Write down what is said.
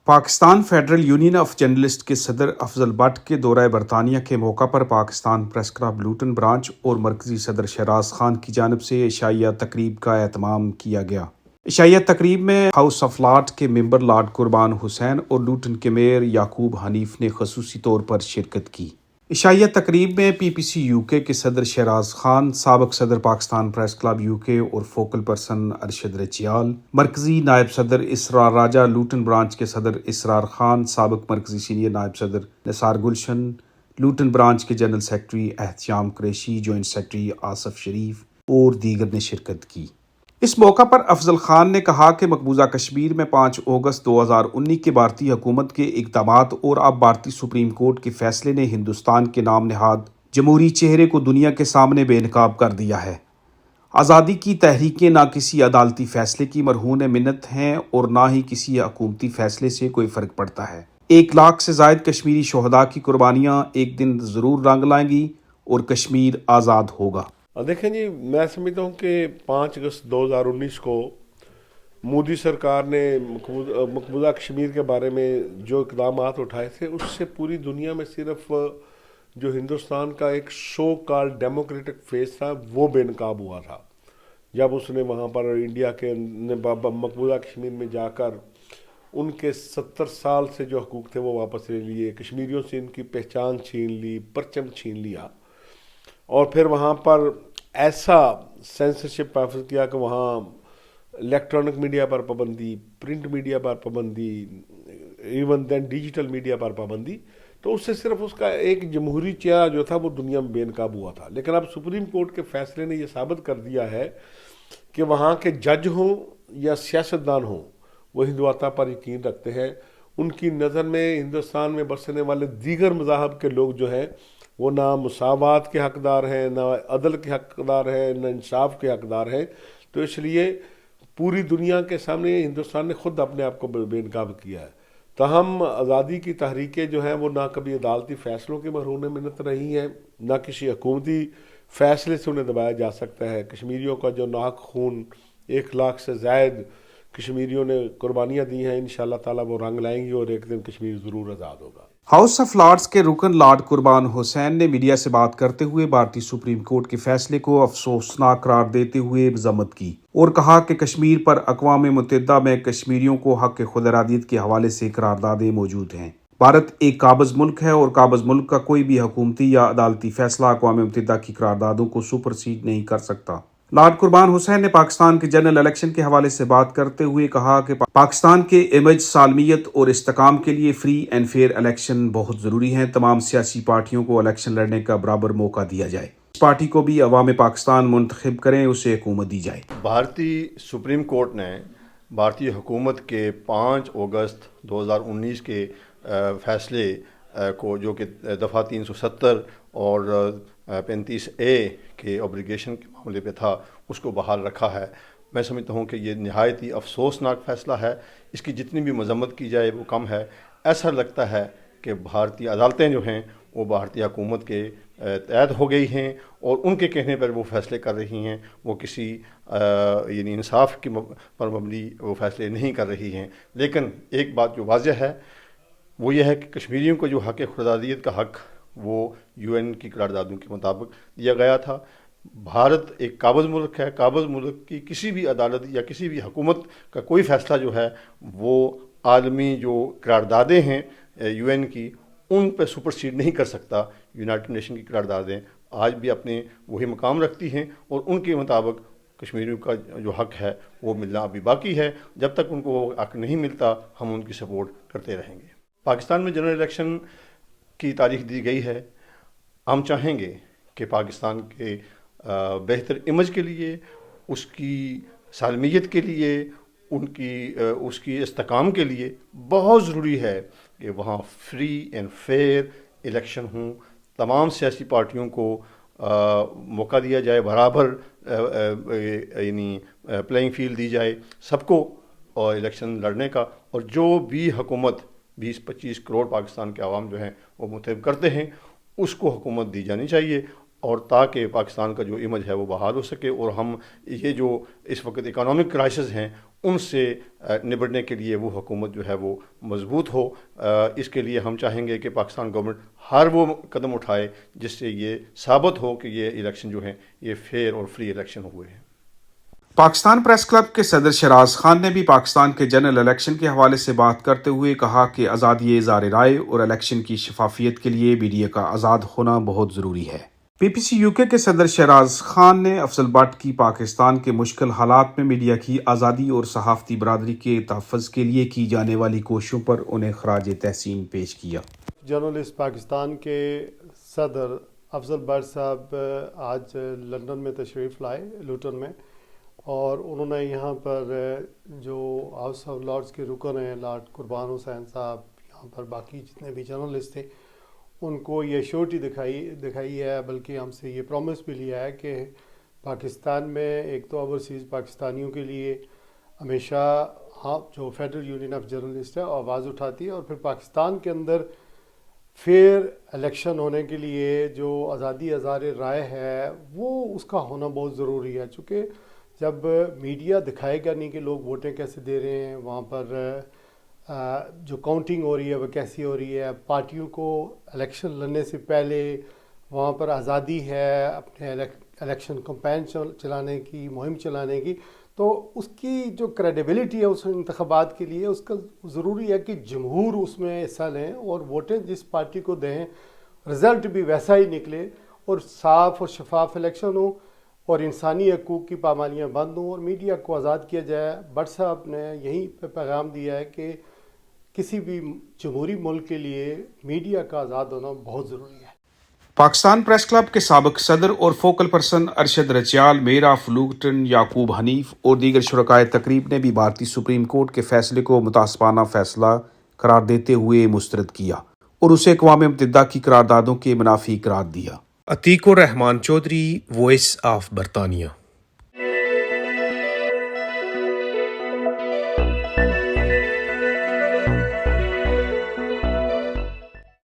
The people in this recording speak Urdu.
Pakistan federal union of journalist کے صدر افضل بٹ کے دورہ برطانیہ کے موقع پر پاکستان پریس کلب لوٹن برانچ اور مرکزی صدر شہراز خان کی جانب سے عشائیہ تقریب کا اہتمام کیا گیا۔ عشائیہ تقریب میں ہاؤس آف لارڈ کے ممبر لارڈ قربان حسین اور لوٹن کے میئر یعقوب حنیف نے خصوصی طور پر شرکت کی۔ عشائیہ تقریب میں پی پی سی یو کے صدر شہراز خان، سابق صدر پاکستان پریس کلب یو کے اور فوکل پرسن ارشد رچیال، مرکزی نائب صدر اسرار راجہ، لوٹن برانچ کے صدر اسرار خان، سابق مرکزی سینئر نائب صدر نثار گلشن، لوٹن برانچ کے general secretary Ehtesham Qureshi, joint secretary Asif Sharif اور دیگر نے شرکت کی۔ اس موقع پر افضل خان نے کہا کہ مقبوضہ کشمیر میں 5 اگست 2019 کے بھارتی حکومت کے اقدامات اور اب بھارتی سپریم کورٹ کے فیصلے نے ہندوستان کے نام نہاد جمہوری چہرے کو دنیا کے سامنے بے نقاب کر دیا ہے۔ آزادی کی تحریکیں نہ کسی عدالتی فیصلے کی مرہون منت ہیں اور نہ ہی کسی حکومتی فیصلے سے کوئی فرق پڑتا ہے۔ 1 لاکھ سے زائد کشمیری شہداء کی قربانیاں ایک دن ضرور رنگ لائیں گی اور کشمیر آزاد ہوگا۔ دیکھیں جی، میں سمجھتا ہوں کہ 5 اگست 2019 کو مودی سرکار نے مقبوضہ کشمیر کے بارے میں جو اقدامات اٹھائے تھے، اس سے پوری دنیا میں صرف جو ہندوستان کا ایک سو کال ڈیموکریٹک فیس تھا وہ بے نقاب ہوا تھا، جب اس نے وہاں پر انڈیا کے مقبوضہ کشمیر میں جا کر ان کے 70 سال سے جو حقوق تھے وہ واپس لے لیے، کشمیریوں سے ان کی پہچان چھین لی، پرچم چھین لیا، اور پھر وہاں پر ایسا سینسرشپ نافذ کیا کہ وہاں الیکٹرانک میڈیا پر پابندی، پرنٹ میڈیا پر پابندی، ایون دین ڈیجیٹل میڈیا پر پابندی، تو اس سے صرف اس کا ایک جمہوری چہرہ جو تھا وہ دنیا میں بے نقاب ہوا تھا۔ لیکن اب سپریم کورٹ کے فیصلے نے یہ ثابت کر دیا ہے کہ وہاں کے جج ہوں یا سیاستدان ہوں، وہ ہندوتا پر یقین رکھتے ہیں۔ ان کی نظر میں ہندوستان میں بسنے والے دیگر مذاہب کے لوگ جو ہیں وہ نہ مساوات کے حقدار ہیں، نہ عدل کے حقدار ہیں، نہ انصاف کے حقدار ہیں۔ تو اس لیے پوری دنیا کے سامنے ہندوستان نے خود اپنے آپ کو بے نقاب کیا ہے۔ تاہم آزادی کی تحریکیں جو ہیں وہ نہ کبھی عدالتی فیصلوں کی مرہون منت رہی ہیں، نہ کسی حکومتی فیصلے سے انہیں دبایا جا سکتا ہے۔ کشمیریوں کا جو ناحق خون، 1 لاکھ سے زائد کشمیریوں نے قربانیاں دی ہیں، انشاءاللہ تعالیٰ وہ رنگ لائیں گی اور ایک دن کشمیر ضرور آزاد ہوگا۔ ہاؤس آف لارڈز کے رکن لارڈ قربان حسین نے میڈیا سے بات کرتے ہوئے بھارتی سپریم کورٹ کے فیصلے کو افسوسناک قرار دیتے ہوئے مذمت کی اور کہا کہ کشمیر پر اقوام متحدہ میں کشمیریوں کو حق خود ارادیت کے حوالے سے قراردادیں موجود ہیں۔ بھارت ایک قابض ملک ہے اور قابض ملک کا کوئی بھی حکومتی یا عدالتی فیصلہ اقوام متحدہ کی قراردادوں کو سپرسیڈ نہیں کر سکتا۔ لارڈ قربان حسین نے پاکستان کے جنرل الیکشن کے حوالے سے بات کرتے ہوئے کہا کہ پاکستان کے امیج، سالمیت اور استحکام کے لیے فری اینڈ فیئر الیکشن بہت ضروری ہیں۔ تمام سیاسی پارٹیوں کو الیکشن لڑنے کا برابر موقع دیا جائے۔ اس پارٹی کو بھی عوام پاکستان منتخب کریں، اسے حکومت دی جائے۔ بھارتی سپریم کورٹ نے بھارتی حکومت کے 5 اگست 2019 کے فیصلے کو، جو کہ دفعہ 370 اور 35A کے اوبلیگیشن کے معاملے پہ تھا، اس کو بحال رکھا ہے۔ میں سمجھتا ہوں کہ یہ نہایت ہی افسوسناک فیصلہ ہے۔ اس کی جتنی بھی مذمت کی جائے وہ کم ہے۔ ایسا لگتا ہے کہ بھارتی عدالتیں جو ہیں وہ بھارتی حکومت کے تحت ہو گئی ہیں اور ان کے کہنے پر وہ فیصلے کر رہی ہیں، وہ کسی یعنی انصاف کی پر مبنی وہ فیصلے نہیں کر رہی ہیں۔ لیکن ایک بات جو واضح ہے وہ یہ ہے کہ کشمیریوں کو جو حق خود ارادیت کا حق وہ UN کی قراردادوں کے مطابق دیا گیا تھا۔ بھارت ایک قابض ملک ہے۔ قابض ملک کی کسی بھی عدالت یا کسی بھی حکومت کا کوئی فیصلہ جو ہے وہ عالمی جو قراردادیں ہیں UN کی، ان پہ سپرسیڈ نہیں کر سکتا۔ یونائٹڈ نیشن کی قراردادیں آج بھی اپنے وہی مقام رکھتی ہیں اور ان کے مطابق کشمیریوں کا جو حق ہے وہ ملنا ابھی باقی ہے۔ جب تک ان کو وہ حق نہیں ملتا ہم ان کی سپورٹ کرتے رہیں گے۔ پاکستان میں جنرل الیکشن کی تاریخ دی گئی ہے۔ ہم چاہیں گے کہ پاکستان کے بہتر امیج کے لیے، اس کی سالمیت کے لیے، اس کی استحکام کے لیے بہت ضروری ہے کہ وہاں فری اینڈ فیئر الیکشن ہوں۔ تمام سیاسی پارٹیوں کو موقع دیا جائے، برابر یعنی پلینگ فیلڈ دی جائے سب کو اور الیکشن لڑنے کا، اور جو بھی حکومت 20-25 کروڑ پاکستان کے عوام جو ہیں وہ منتخب کرتے ہیں اس کو حکومت دی جانی چاہیے، اور تاکہ پاکستان کا جو امیج ہے وہ بحال ہو سکے اور ہم یہ جو اس وقت اکنامک کرائسس ہیں ان سے نبٹنے کے لیے وہ حکومت جو ہے وہ مضبوط ہو. اس کے لیے ہم چاہیں گے کہ پاکستان گورنمنٹ ہر وہ قدم اٹھائے جس سے یہ ثابت ہو کہ یہ الیکشن جو ہیں یہ فیئر اور فری الیکشن ہوئے ہیں. پاکستان پریس کلب کے صدر شہراز خان نے بھی پاکستان کے جنرل الیکشن کے حوالے سے بات کرتے ہوئے کہا کہ آزادی اظہار رائے اور الیکشن کی شفافیت کے لیے میڈیا کا آزاد ہونا بہت ضروری ہے. پی پی سی یو کے صدر شہراز خان نے افضل بٹ کی پاکستان کے مشکل حالات میں میڈیا کی آزادی اور صحافتی برادری کے تحفظ کے لیے کی جانے والی کوششوں پر انہیں خراج تحسین پیش کیا. جرنلسٹ پاکستان کے صدر افضل بٹ صاحب آج لندن میں تشریف لائے لوٹن میں، اور انہوں نے یہاں پر جو ہاؤس آف لارڈز کے رکن ہیں لارڈ قربان حسین صاحب، یہاں پر باقی جتنے بھی جرنلسٹ تھے، ان کو یہ شیورٹی دکھائی ہے، بلکہ ہم سے یہ پرومس بھی لیا ہے کہ پاکستان میں ایک تو اوورسیز پاکستانیوں کے لیے ہمیشہ جو فیڈرل یونین آف جرنلسٹ ہے آواز اٹھاتی ہے، اور پھر پاکستان کے اندر فیئر الیکشن ہونے کے لیے جو آزادی اظہار رائے ہے وہ اس کا ہونا بہت ضروری ہے. چونکہ جب میڈیا دکھائے گا نہیں کہ لوگ ووٹیں کیسے دے رہے ہیں، وہاں پر جو کاؤنٹنگ ہو رہی ہے وہ کیسی ہو رہی ہے، پارٹیوں کو الیکشن لڑنے سے پہلے وہاں پر آزادی ہے اپنے الیکشن کمپین چلانے کی، مہم چلانے کی، تو اس کی جو کریڈیبلٹی ہے اس انتخابات کے لیے، اس کا ضروری ہے کہ جمہور اس میں حصہ لیں اور ووٹیں جس پارٹی کو دیں، رزلٹ بھی ویسا ہی نکلے اور صاف اور شفاف الیکشن ہو اور انسانی حقوق کی پامالیاں بند ہوں اور میڈیا کو آزاد کیا جائے. بٹ صاحب نے یہیں پہ پیغام دیا ہے کہ کسی بھی جمہوری ملک کے لیے میڈیا کا آزاد ہونا بہت ضروری ہے. پاکستان پریس کلب کے سابق صدر اور focal person Arshad Rachyal, mayor of Luton Yaqub Hanif اور دیگر شرکائے تقریب نے بھی بھارتی سپریم کورٹ کے فیصلے کو متعصبانہ فیصلہ قرار دیتے ہوئے مسترد کیا اور اسے اقوام متحدہ کی قراردادوں کے منافی قرار دیا. عتیق الرحمان چودھری، وائس آف برطانیہ.